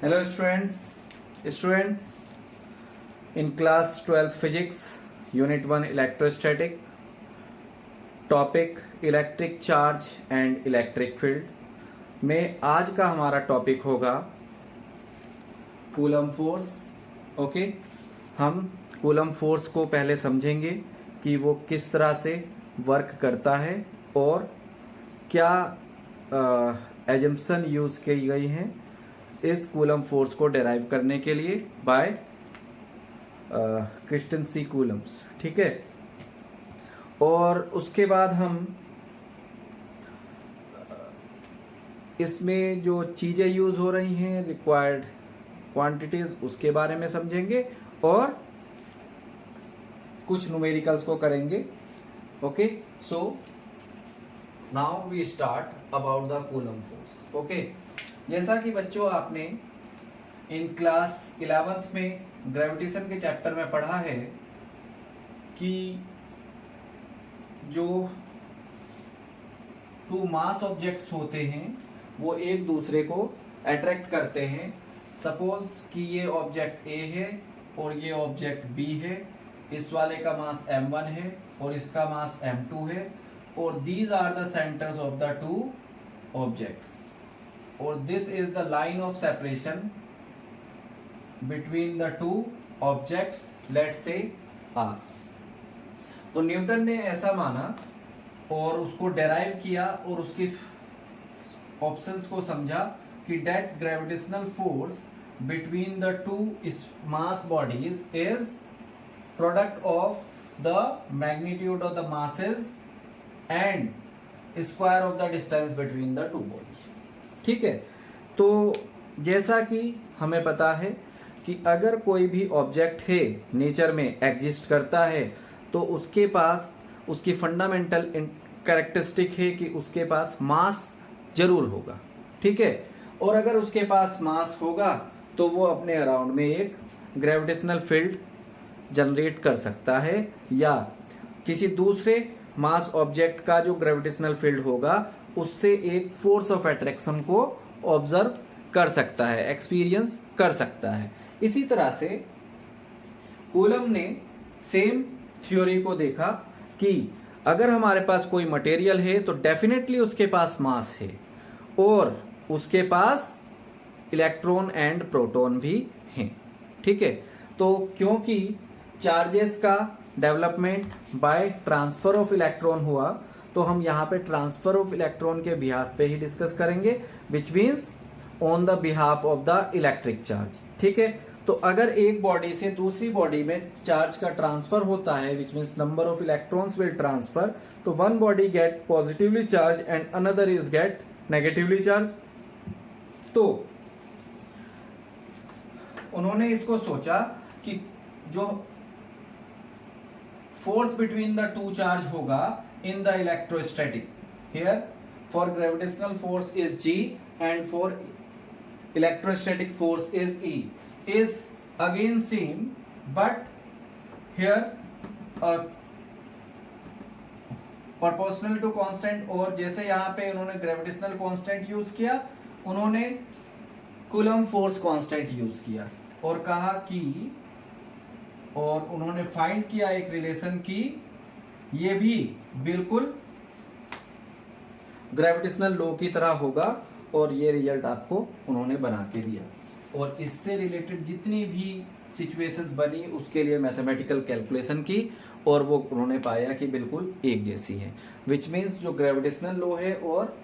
Hello students in class 12th physics unit 1 electrostatic topic electric charge and electric field में आज का हमारा topic होगा कूलम फोर्स। ओके, हम कूलम फोर्स को पहले समझेंगे कि वो किस तरह से वर्क करता है और क्या एजम्पशन यूज की गई हैं इस कूलम फोर्स को डिराइव करने के लिए बाय क्रिस्टियन सी कूलम्स। ठीक है, और उसके बाद हम इसमें जो चीज़ें यूज हो रही हैं, रिक्वायर्ड क्वांटिटीज, उसके बारे में समझेंगे और कुछ न्यूमेरिकल्स को करेंगे। Okay, so now we start about the Coulomb force. Okay, जैसा कि बच्चों आपने इन क्लास 11th में ग्रेविटेशन के चैप्टर में पढ़ा है कि जो टू मास ऑब्जेक्ट्स होते हैं वो एक दूसरे को अट्रैक्ट करते हैं। सपोज कि ये ऑब्जेक्ट ए है और ये ऑब्जेक्ट बी है, इस वाले का मास m1 है और इसका मास m2 है, और these are the centres of the two objects, और this is the line of separation between the two objects, let's say R. तो न्यूटन ने ऐसा माना और उसको डेराइव किया और उसके ऑप्शंस को समझा कि that gravitational force between the two mass bodies is product of the magnitude of the masses and square of the distance between the two bodies. ठीक है, तो जैसा कि हमें पता है कि अगर कोई भी ऑब्जेक्ट है नेचर में एग्जिस्ट करता है तो उसके पास उसकी फंडामेंटल कैरेक्टरिस्टिक है कि उसके पास मास जरूर होगा। ठीक है, और अगर उसके पास मास होगा तो वो अपने अराउंड में एक ग्रेविटेशनल फील्ड जनरेट कर सकता है, या किसी दूसरे मास ऑब्जेक्ट का जो ग्रेविटेशनल फील्ड होगा उससे एक फोर्स ऑफ अट्रैक्शन को ऑब्जर्व कर सकता है, एक्सपीरियंस कर सकता है। इसी तरह से कूलम ने सेम थ्योरी को देखा कि अगर हमारे पास कोई मटेरियल है तो डेफिनेटली उसके पास मास है और उसके पास इलेक्ट्रॉन एंड प्रोटॉन भी हैं। ठीक है, तो क्योंकि चार्जेस का development by transfer of electron हुआ तो हम यहाँ पे ट्रांसफर ऑफ इलेक्ट्रॉन के बिहाफ पे ही डिस्कस करेंगे, which means on the behalf of the electric charge. ठीक है, तो अगर एक बॉडी से दूसरी बॉडी में चार्ज का ट्रांसफर होता है, which means number of electrons will transfer, तो one body get positively charge and another is get negatively charge. तो उन्होंने इसको सोचा कि जो force between the two charge होगा in the electrostatic, here for gravitational force is G and for electrostatic force is E, is again same, but here proportional to constant, और जैसे यहाँ पे उन्होंने ग्रेविटेशनल कांस्टेंट यूज किया, उन्होंने coulomb force constant use किया और कहा कि, और उन्होंने फाइंड किया एक रिलेशन की ये भी बिल्कुल ग्रेविटेशनल लॉ की तरह होगा, और ये रिजल्ट आपको उन्होंने बना के दिया। और इससे रिलेटेड जितनी भी सिचुएशंस बनी उसके लिए मैथमेटिकल कैलकुलेशन की और वो उन्होंने पाया कि बिल्कुल एक जैसी है, विच मीन्स जो ग्रेविटेशनल लॉ है और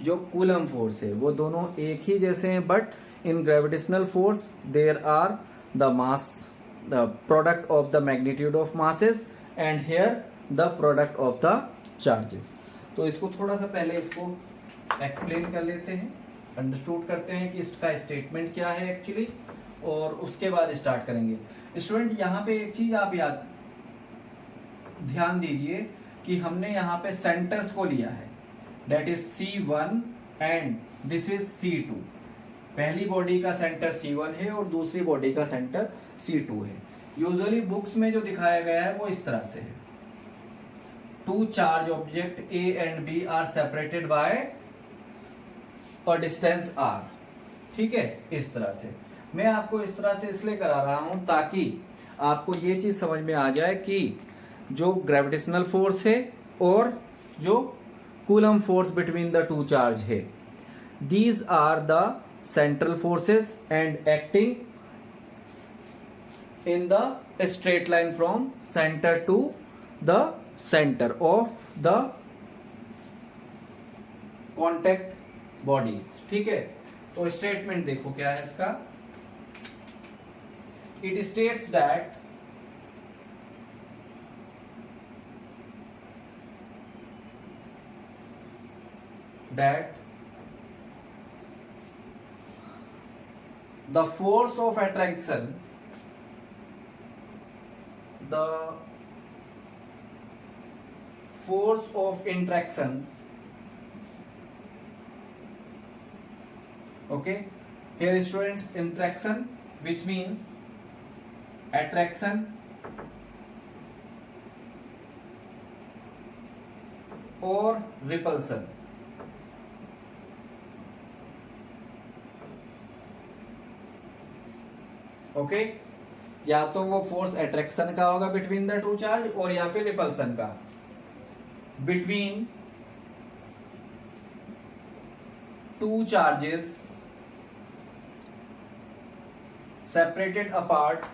जो कूलम फोर्स है वो दोनों एक ही जैसे हैं, but in gravitational force there are the mass, the product of the magnitude of masses, and here the product of the charges. तो इसको थोड़ा सा पहले इसको एक्सप्लेन कर लेते हैं, अंडरस्टूड करते हैं कि इसका स्टेटमेंट क्या है एक्चुअली, और उसके बाद स्टार्ट करेंगे। स्टूडेंट, यहाँ पे एक चीज आप याद ध्यान दीजिए कि हमने यहाँ पे सेंटर्स को लिया है, that is C1 and this is C2। पहली बॉडी का सेंटर C1 है और दूसरी बॉडी का सेंटर C2 है। यूजुअली बुक्स में जो दिखाया गया है वो इस तरह से है, two charge object A and B are separated by a distance r। ठीक है, इस तरह से मैं आपको इस तरह से इसलिए करा रहा हूं ताकि आपको ये चीज समझ में आ जाए कि जो ग्रेविटेशनल फोर्स है और जो Coulomb force between the two charge है, these are the central forces and acting in the straight line from center to the center of the contact bodies. ठीक है, तो स्टेटमेंट देखो क्या है इसका. It states that the force of attraction, the force of interaction, okay, here student, interaction which means attraction or repulsion. Okay, या तो वो फोर्स अट्रैक्शन का होगा बिटवीन द टू चार्ज, और या फिर रिपल्सन का between two charges separated apart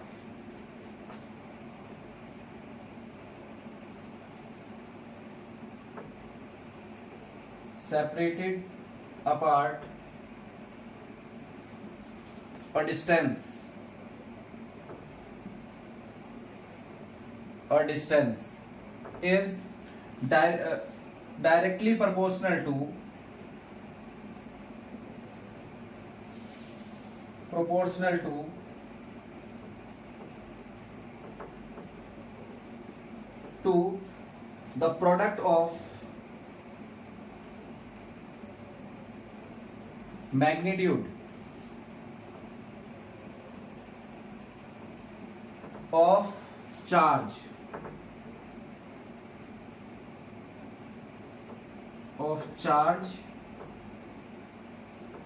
a distance is directly proportional to the product of magnitude of charge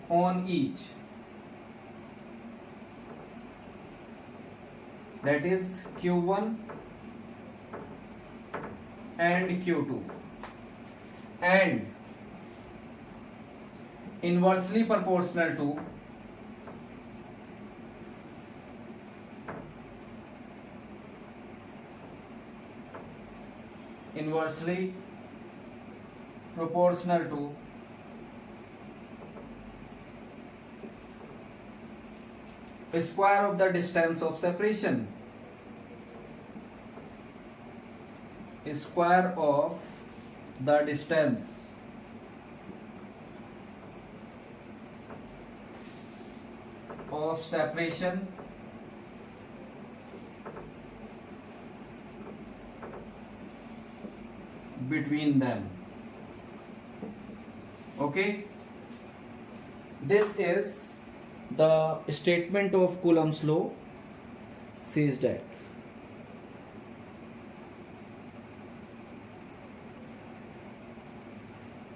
on each, that is Q1 and Q2, and inversely proportional to square of the distance of separation, square of the distance of separation between them. Okay, this is the statement of Coulomb's law, says that.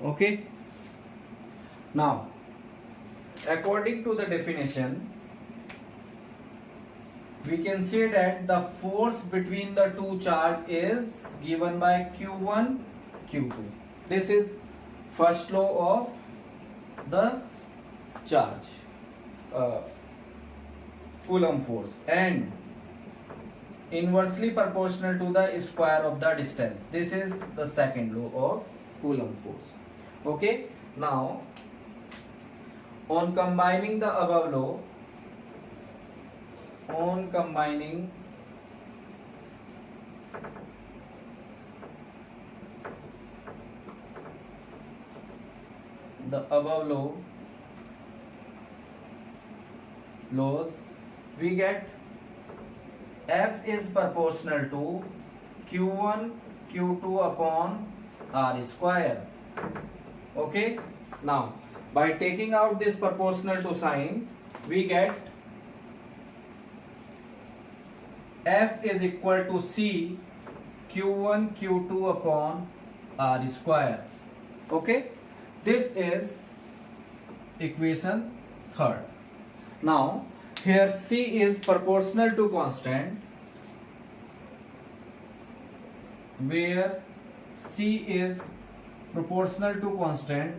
Okay, now according to the definition, we can say that the force between the two charge is given by Q1 Q2. This is first law of the charge, Coulomb force, and inversely proportional to the square of the distance. This is the second law of Coulomb force. Okay, now on combining the above law, the above laws, we get F is proportional to Q1 Q2 upon R square. Okay, now by taking out this proportional to sign, we get F is equal to C Q1 Q2 upon R square. Okay, this is equation third. Now here C is proportional to constant, where C is proportional to constant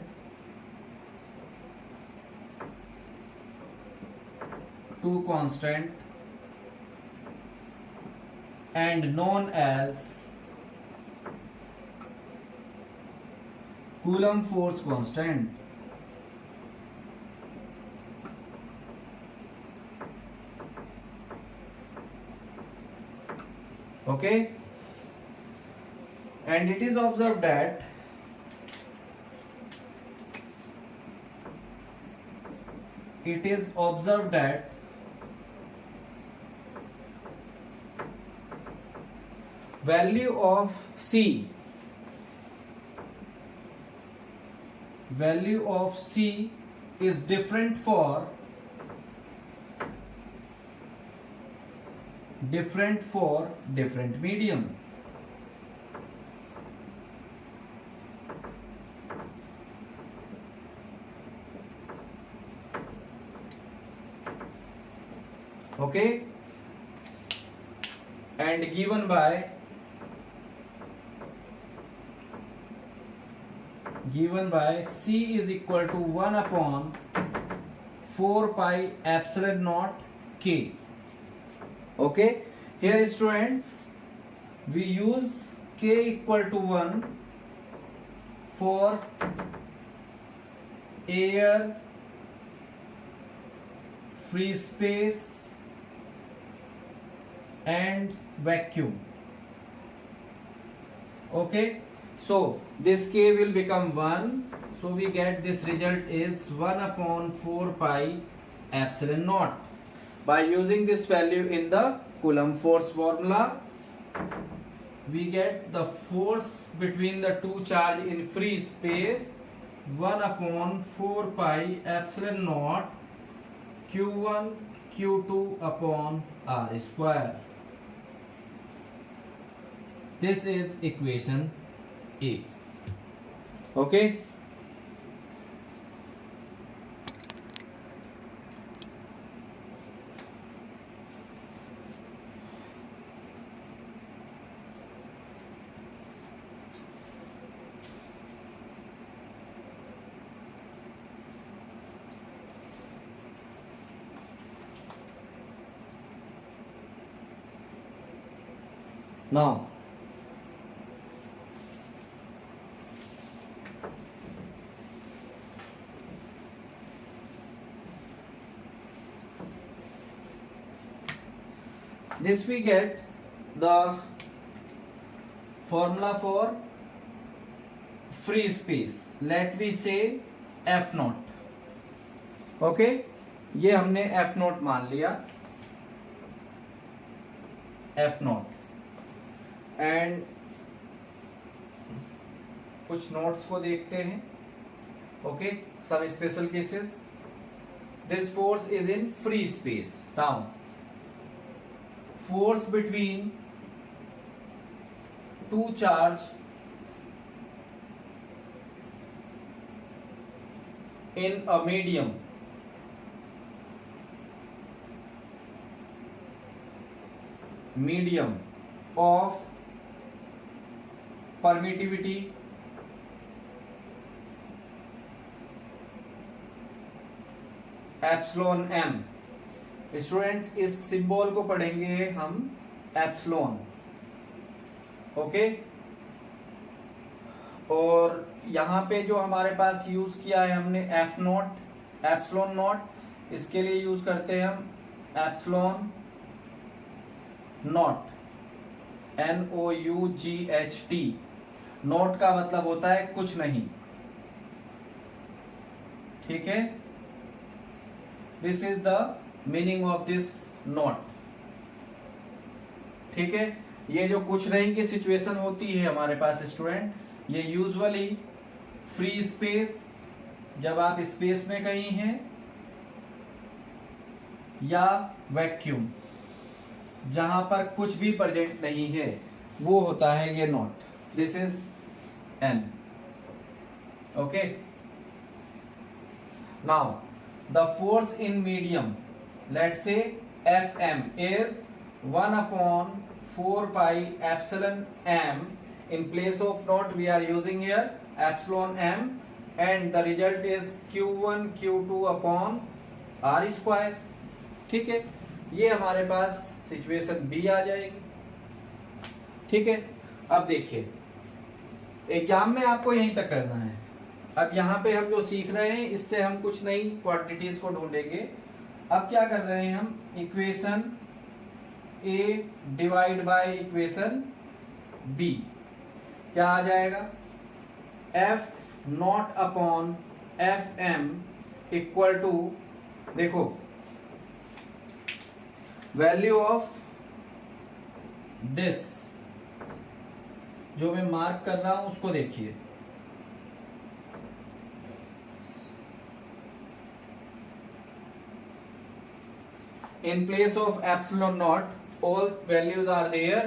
and known as Coulomb force constant. Okay, and it is observed that value of C is different for different medium. Okay, and given by C is equal to 1 upon 4 pi epsilon naught K. Okay, here students, we use K equal to 1 for air, free space and vacuum. Okay, so this K will become 1, so we get this result is 1 upon 4 pi epsilon naught. By using this value in the Coulomb force formula, we get the force between the two charge in free space 1 upon 4 pi epsilon naught Q1 Q2 upon R square. This is equation A. Okay. Now this we get the formula for free space. Let we say F naught. Okay, ये हमने F naught मान लिया, F naught, एंड कुछ notes को देखते हैं. Okay, some special cases. This force is in free space. Now force between two charge in a medium of permittivity epsilon m. Student, इस सिंबल को पढ़ेंगे हम एप्सिलॉन. ओके, और यहां पे जो हमारे पास यूज किया है हमने एफ नॉट, एप्सिलॉन नॉट, इसके लिए यूज करते हैं हम एप्सिलॉन नॉट, NOUGHT. नॉट का मतलब होता है कुछ नहीं. ठीक है, this is the meaning of this not. ठीक है, ये जो कुछ नहीं की सिचुएशन होती है हमारे पास स्टूडेंट, ये यूजुअली फ्री स्पेस, जब आप स्पेस में कहीं हैं, या वैक्यूम जहां पर कुछ भी प्रेजेंट नहीं है, वो होता है ये not. This is N. Okay, now the force in medium let's say Fm is 1 upon 4 pi epsilon m. In place of naught we are using here epsilon m, and the result is q1 q2 upon r square. ठीक है, ये हमारे पास situation B आ जाएगी. ठीक है, अब देखिए exam में आपको यहीं तक करना है. अब यहाँ पे हम जो सीख रहे हैं इससे हम कुछ नई क्वांटिटीज को ढूंढेंगे. अब क्या कर रहे हैं हम, equation a divide by equation b, क्या आ जाएगा, F naught upon F M equal to, देखो वैल्यू ऑफ दिस जो मैं मार्क कर रहा हूं उसको देखिए. In place of epsilon naught, all values are there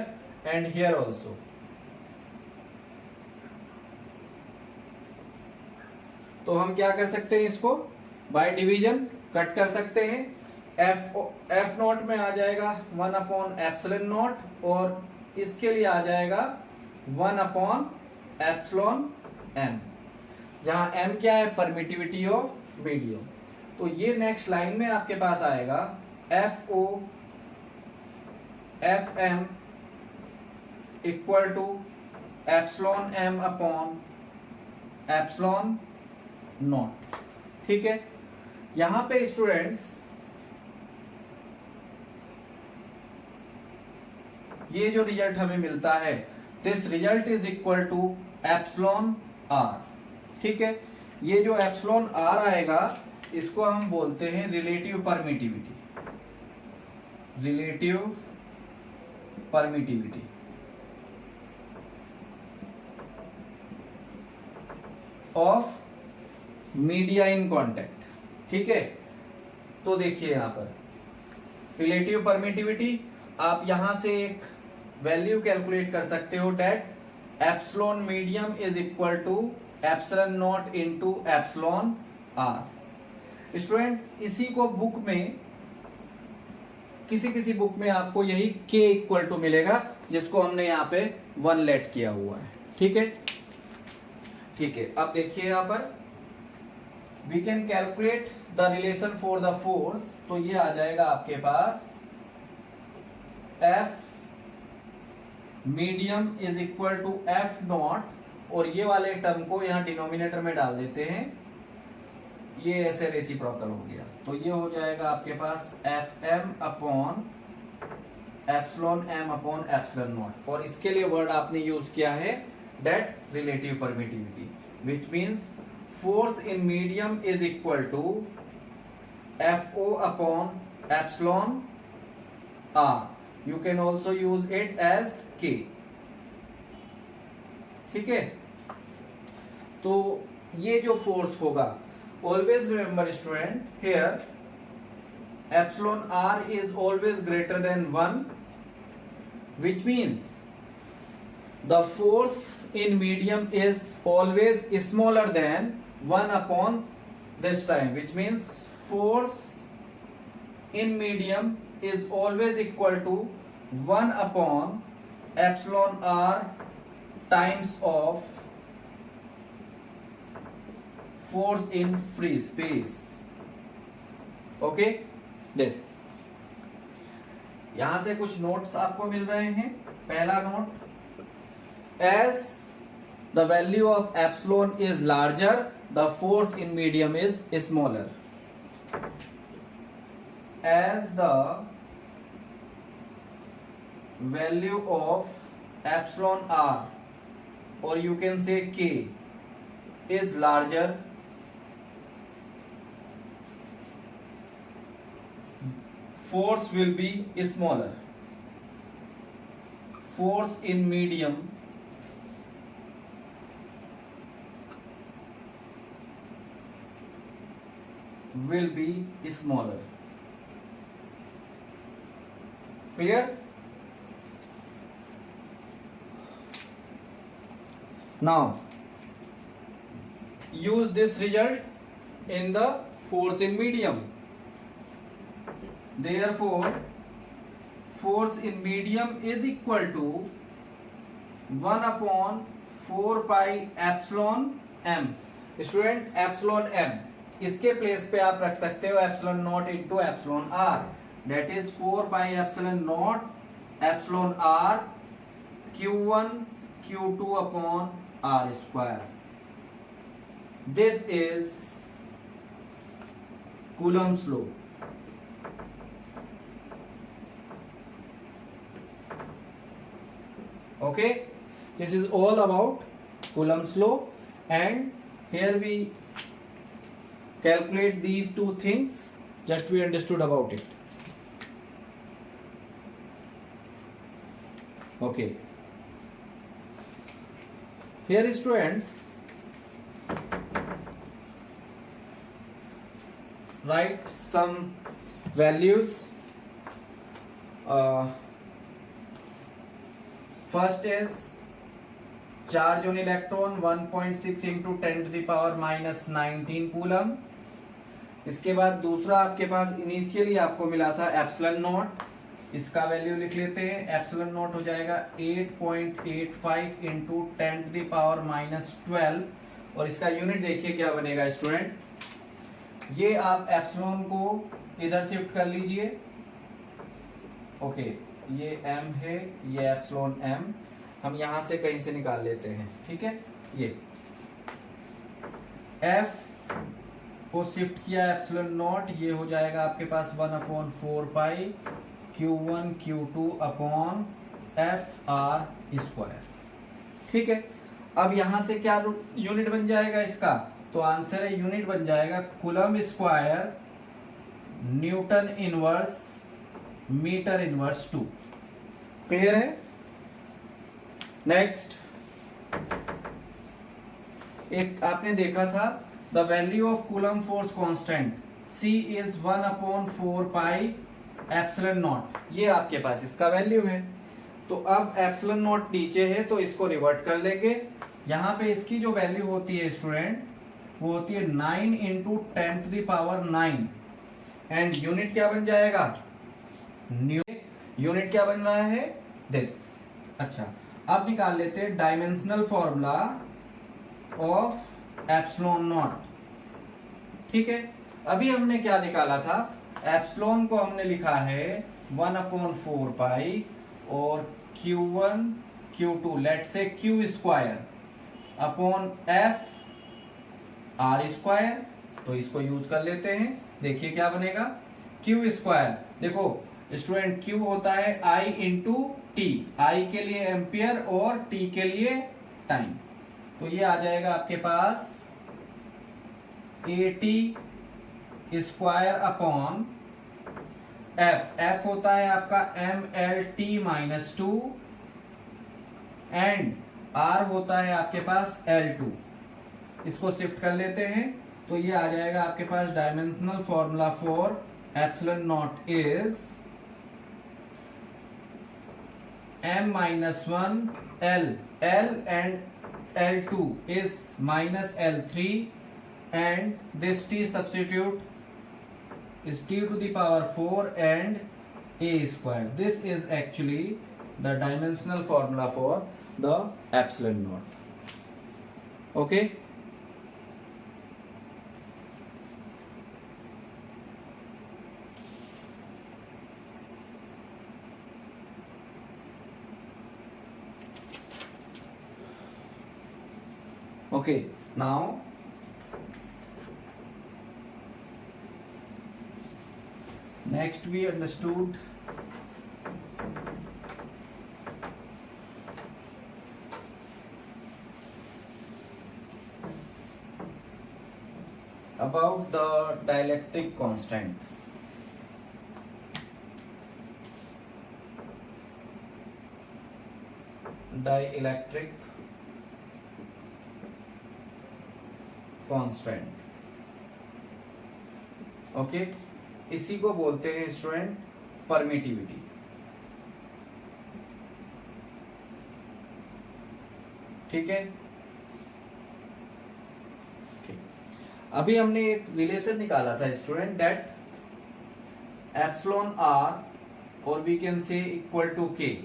and here also. तो हम क्या कर सकते हैं, इसको बाय डिवीजन कट कर सकते हैं. एफ नॉट में आ जाएगा 1 अपॉन एप्सिलॉन नॉट, और इसके लिए आ जाएगा 1 अपॉन एप्सिलॉन एम, जहां एम क्या है, परमिटिविटी ऑफ मीडियम. तो ये नेक्स्ट लाइन में आपके पास आएगा F O F M equal to epsilon M upon epsilon naught. ठीक है, यहां पे स्टूडेंट्स ये जो रिजल्ट हमें मिलता है, this result is equal to epsilon R. ठीक है, ये जो एप्सिलॉन आर आएगा इसको हम बोलते हैं relative permittivity. Relative permittivity of media in contact. ठीक है, तो देखिए यहां पर रिलेटिव परमिटिविटी, आप यहां से एक वैल्यू कैलकुलेट कर सकते हो, that epsilon medium is equal to epsilon naught into epsilon R. Student इसी को बुक में, किसी बुक में आपको यही k इक्वल टू मिलेगा, जिसको हमने यहाँ पे 1 लेट किया हुआ है. ठीक है, ठीक है, अब देखिए यहाँ पर we can calculate the relation for the force. तो ये आ जाएगा आपके पास F medium is equal to F naught, और ये वाले टर्म को यहाँ डिनोमिनेटर में डाल देते हैं, ये ऐसे रेसिप्रोकल हो गया. तो ये हो जाएगा आपके पास F M upon epsilon M upon epsilon naught, और इसके लिए वर्ड आपने यूज किया है that relative permittivity, which means force in medium is equal to F O upon epsilon R. You can also use it as K. ठीक है, तो ये जो फोर्स होगा, always remember student here epsilon r is always greater than 1, which means the force in medium is always smaller than 1 upon this time, which means force in medium is always equal to 1 upon epsilon r times of force in free space. Okay, this यहां से कुछ notes आपको मिल रहे हैं. पहला note, as the value of epsilon is larger the force in medium is smaller. As the value of epsilon R, और you can say K, is larger, force will be smaller. Force in medium will be smaller. Clear? Now use this result in the force in medium. therefore force in medium is equal to 1 upon 4 pi epsilon m। Student epsilon m इसके place पे आप रख सकते हो epsilon naught into epsilon r, that is 4 pi epsilon naught epsilon r q1 q2 upon r square. This is Coulomb's law. Okay, this is all about Coulomb's law, and here we calculate these two things, just we understood about it. Okay, here students write some values. First is charge on electron 1.6 into 10 to the power minus 19 coulomb. इसके बाद दूसरा आपके पास initially आपको मिला था epsilon not, इसका value लिख लेते हैं। एप्सिलॉन नॉट हो जाएगा 8.85 into 10 to the power minus 12, और इसका यूनिट देखिए क्या बनेगा स्टूडेंट। ये आप एप्सिलॉन को इधर शिफ्ट कर लीजिए। ओके, ये m है, ये एप्सिलॉन m हम यहां से कहीं से निकाल लेते हैं, ठीक है। ये f को शिफ्ट किया एप्सिलॉन नॉट, ये हो जाएगा आपके पास 1 अपॉन 4 पाई q1 q2 upon f r square, ठीक है। अब यहां से क्या यूनिट बन जाएगा इसका, तो आंसर है यूनिट बन जाएगा coulomb square newton inverse metre inverse 2। Clear है। नेक्स्ट, एक आपने देखा था the value of Coulomb force constant C is 1 upon 4 pi epsilon naught, ये आपके पास इसका वैल्यू है। तो अब एप्सिलॉन नॉट नीचे है तो इसको रिवर्ट कर लेंगे। यहां पे इसकी जो वैल्यू होती है स्टूडेंट वो होती है 9 into 10 to the power 9, and unit क्या बन जाएगा, यूनिट क्या बन रहा है, दिस। अच्छा, अब निकाल लेते हैं dimensional formula of epsilon naught, ठीक है। अभी हमने क्या निकाला था, एप्सिलॉन को हमने लिखा है 1 अपॉन 4 पाई और q1 q2 लेट से q square upon f r square, तो इसको यूज कर लेते हैं। देखिए क्या बनेगा, q स्क्वायर, देखो स्टूडेंट q होता है I इंटू टी, I के लिए एम्पियर और t के लिए टाइम, तो ये आ जाएगा आपके पास AT स्क्वायर अपॉन f होता है आपका MLT माइनस 2 एंड R होता है आपके पास L2। इसको शिफ्ट कर लेते हैं तो ये आ जाएगा आपके पास dimensional formula for epsilon naught is m minus 1 L and L2 is minus L3, and this t substitute is t to the power 4 and a square. This is actually the dimensional formula for the epsilon naught. Okay. Okay, now next we understood about the dielectric constant. Dielectric constant, okay, इसी को बोलते हैं student permittivity. ठीक है, ठीक। अभी हमने एक रिलेशन निकाला था student, that epsilon r, or we can say equal to k.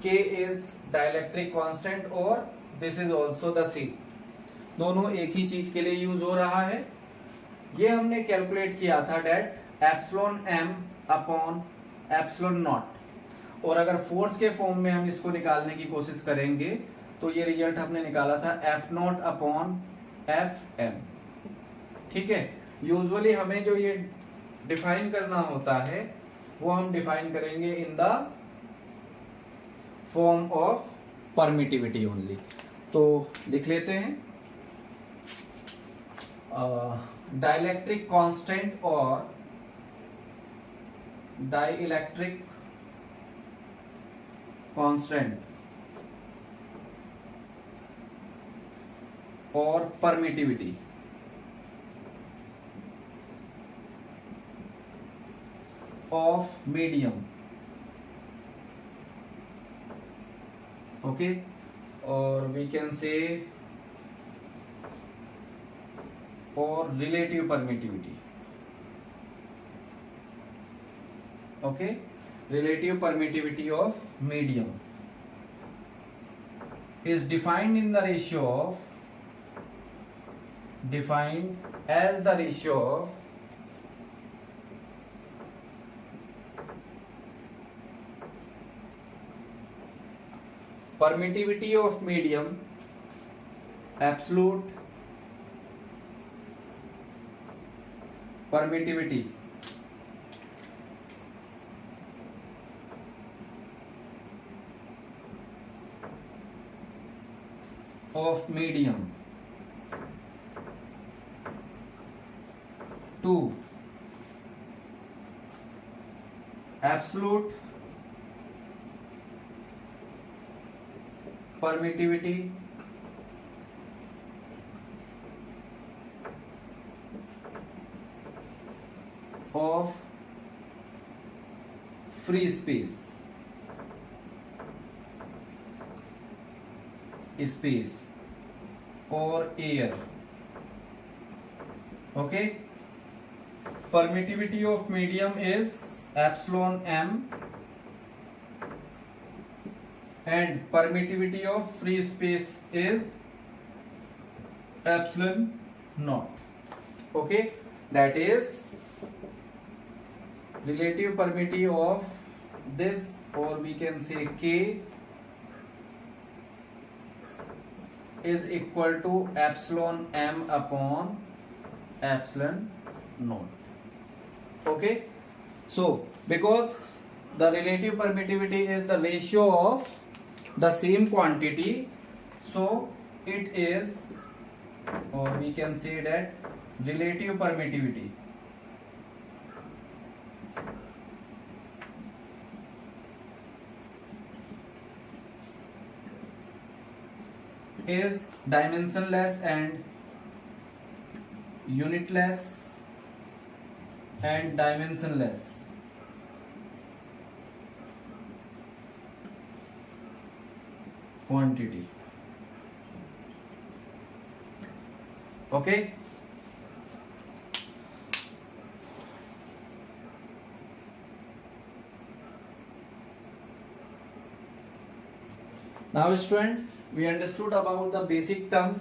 K is dielectric constant और this is also the same. दोनों एक ही चीज के लिए यूज हो रहा है. ये हमने कैलकुलेट किया था that epsilon m upon epsilon naught, और अगर फोर्स के फॉर्म में हम इसको निकालने की कोशिश करेंगे तो ये रिजल्ट हमने निकाला था F naught upon F M. ठीक है. यूजुअली हमें जो ये डिफाइन करना होता है वो हम डिफाइन करेंगे in the form of permittivity only. तो लिख लेते हैं डाइलेक्ट्रिक कांस्टेंट और डाइइलेक्ट्रिक कांस्टेंट और परमिटिविटी ऑफ मीडियम. ओके. और वी कैन से और relative permittivity. Okay. relative permittivity of medium is defined in the ratio of defined as the ratio of permittivity of medium absolute permittivity of medium to absolute permittivity of free space or air. Okay. Permittivity of medium is epsilon m and permittivity of free space is epsilon naught. Okay. That is relative permittivity of this, or we can say K is equal to epsilon m upon epsilon naught. Okay. So because the relative permittivity is the ratio of the same quantity, so it is, or we can say that relative permittivity is dimensionless and unitless and dimensionless. Quantity. Okay. Now students, we understood about the basic term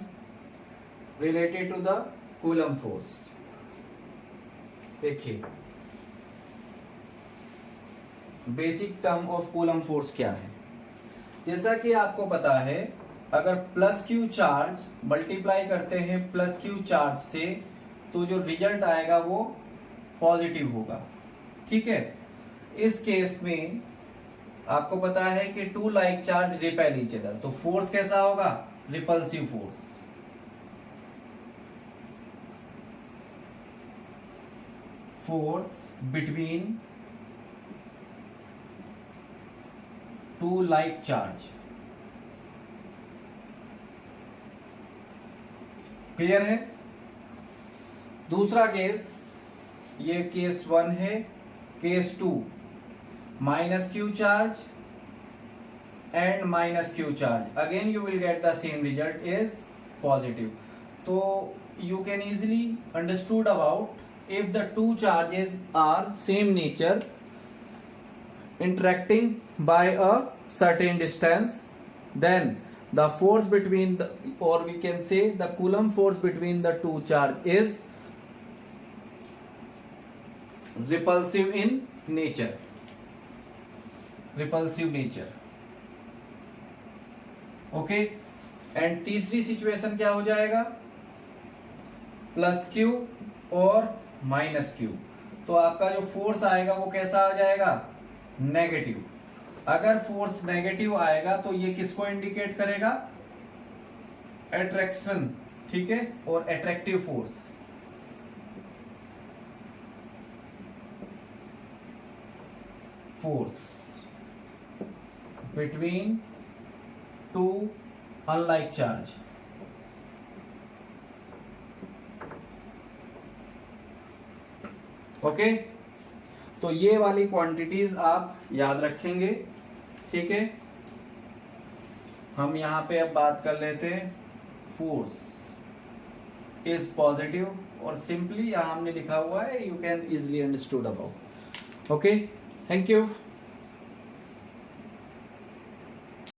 related to the Coulomb force. देखिए basic term of Coulomb force क्या है. जैसा कि आपको पता है, अगर plus Q charge multiply करते हैं प्लस क्यू चार्ज से तो जो रिजल्ट आएगा वो पॉजिटिव होगा. ठीक है. इस केस में आपको पता है कि two like charge repel each other, तो फोर्स कैसा होगा? Repulsive force. Force between two like charge. Clear है? दूसरा केस, ये केस 1 है. Case 2, minus q charge and minus q charge, again you will get the same result is positive. So you can easily understood about if the two charges are same nature interacting by a certain distance, then the force between the, or we can say the Coulomb force between the two charge is repulsive in nature. Repulsive nature. Okay and तीसरी situation क्या हो जाएगा, plus Q और minus Q. तो आपका जो force आएगा वो कैसा आ जाएगा, नेगेटिव. अगर फोर्स नेगेटिव आएगा तो ये किसको इंडिकेट करेगा, अट्रैक्शन. ठीक है, और attractive force. Force between to unlike charge. Okay, तो ये वाली क्वांटिटीज आप याद रखेंगे. ठीक है, हम यहां पे अब बात कर लेते हैं फोर्स इज पॉजिटिव, और सिंपली यहां हमने लिखा हुआ है, you can easily understood about. Okay, thank you.